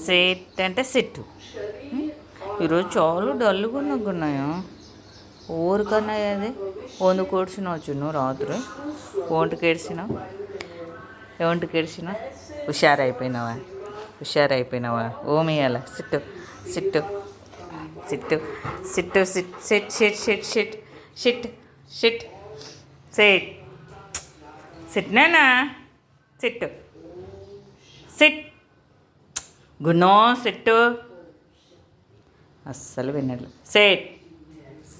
Set అంటే sit. ఈరోజు చాలా డల్గా ఉన్నాయా ఊరికన్నా అది ఒందుకు ఏడ్చినావు నువ్వు రాత్రి ఒంటికి ఏడ్చినా హుషారైపోయినావా ఓమియాల sit sit sit sit sit sit shit shit shit shit shit sit సిట్నేనా సిట్టు సిట్ గున్నో సిట్టు అస్సలు వినట్లు set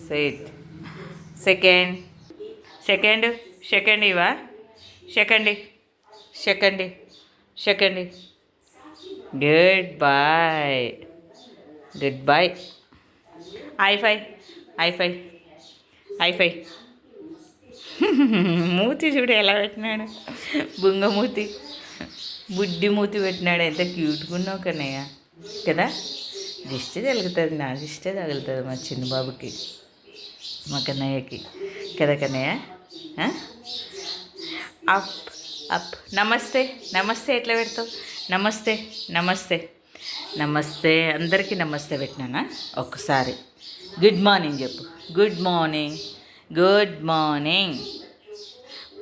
set second second second ఇవా second second second good boy good boy high five high five high five మూతి చూడు ఎలా పెట్టినాడు బుంగ మూతి బుడ్డి మూతి పెట్టినాడు ఎంత క్యూట్గా ఉన్నావు కన్నయ్య కదా దిష్టి తగులుతుంది నా దిష్టే తగులుతుంది మా చిన్న బాబుకి మా కన్నయ్యకి కదా కన్నయ్య అప్ అప్ నమస్తే నమస్తే ఎట్లా పెడతావు నమస్తే నమస్తే నమస్తే అందరికీ నమస్తే పెట్టినానా ఒక్కసారి గుడ్ మార్నింగ్ చెప్పు గుడ్ మార్నింగ్ గుడ్ మార్నింగ్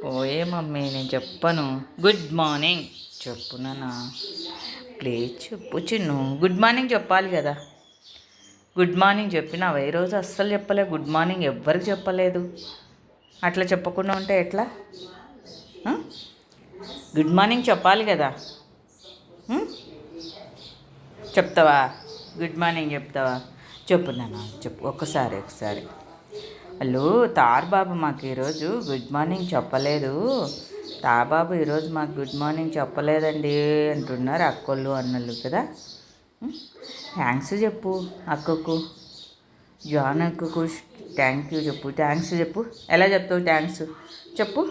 పోయే మమ్మీ నేను చెప్పను గుడ్ మార్నింగ్ చెప్పు నాన్న ప్లీజ్ చెప్పు చిన్ను గుడ్ మార్నింగ్ చెప్పాలి కదా గుడ్ మార్నింగ్ చెప్పినావా ఈరోజు అస్సలు చెప్పలేదు గుడ్ మార్నింగ్ ఎవ్వరికి చెప్పలేదు అట్లా చెప్పకుండా ఉంటే ఎట్లా గుడ్ మార్నింగ్ చెప్పాలి కదా చెప్తావా గుడ్ మార్నింగ్ చెప్తావా చెప్పు నాన్న చెప్పు ఒకసారి హలో తార్ బాబు మాకు ఈరోజు గుడ్ మార్నింగ్ చెప్పలేదు తాబాబు ఈరోజు మాకు గుడ్ మార్నింగ్ చెప్పలేదండి అంటున్నారు అక్కోళ్ళు అన్నలు కదా థ్యాంక్స్ చెప్పు అక్కకు జాన్ అక్కకు థ్యాంక్ యూ చెప్పు థ్యాంక్స్ చెప్పు ఎలా చెప్తావు థ్యాంక్స్ చెప్పు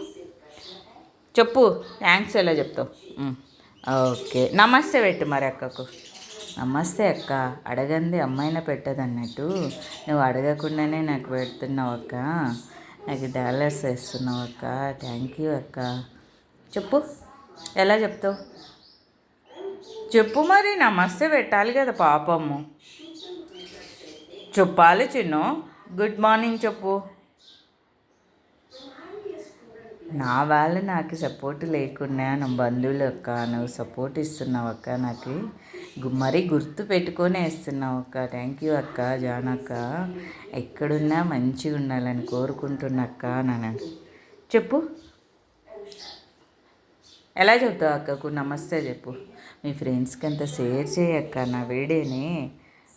చెప్పు థ్యాంక్స్ ఎలా చెప్తావు ఓకే నమస్తే పెట్టు మరి అక్కకు నమస్తే అక్క అడగంది అమ్మాయిన పెట్టదు అన్నట్టు నువ్వు అడగకుండానే నాకు పెడుతున్నావు అక్క నాకు డాలర్స్ వేస్తున్నావు అక్క థ్యాంక్ యూ అక్క చెప్పు ఎలా చెప్తావు చెప్పు మరి నమస్తే పెట్టాలి కదా పాపము చెప్పాలి చిన్ను గుడ్ మార్నింగ్ చెప్పు నా వాళ్ళు నాకు సపోర్ట్ లేకున్నా నా బంధువులు అక్క నువ్వు సపోర్ట్ ఇస్తున్నావు అక్క నాకు మరీ గుర్తు పెట్టుకొని వేస్తున్నావు అక్క థ్యాంక్ యూ అక్క జానక్క ఎక్కడున్నా మంచిగా ఉండాలని కోరుకుంటున్నాక్క నన్ను చెప్పు ఎలా చెప్తావు అక్కకు నమస్తే చెప్పు మీ ఫ్రెండ్స్కి అంతా షేర్ చేయక్క నా వీడియోని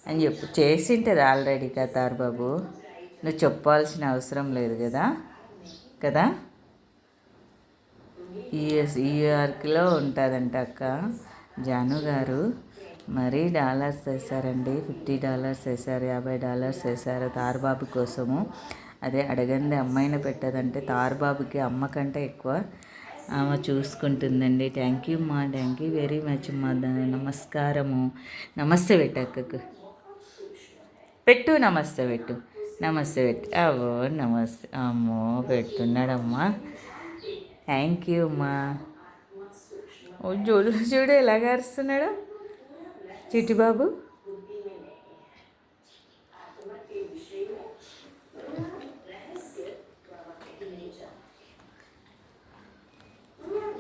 అని చెప్పు చేసింటుంది ఆల్రెడీ కతార్ బాబు నువ్వు చెప్పాల్సిన అవసరం లేదు కదా కదా యూఆర్క్లో ఉంటుందంట అక్క జాను గారు మరీ డాలర్స్ వేశారండి $50 వేశారు $50 వేశారు తార్బాబు కోసము అదే అడగంది అమ్మాయిని పెట్టదంటే తార్బాబుకి అమ్మ కంటే ఎక్కువ ఆమె చూసుకుంటుందండి థ్యాంక్ యూ మా థ్యాంక్ యూ వెరీ మచ్ మా నమస్కారము నమస్తే పెట్టు అక్కకు పెట్టు నమస్తే పెట్టు అవో నమస్తే అమ్మో పెడుతున్నాడమ్మా థ్యాంక్ యూ అమ్మా చూడు ఎలాగ అరుస్తున్నాడు చిట్టిబాబు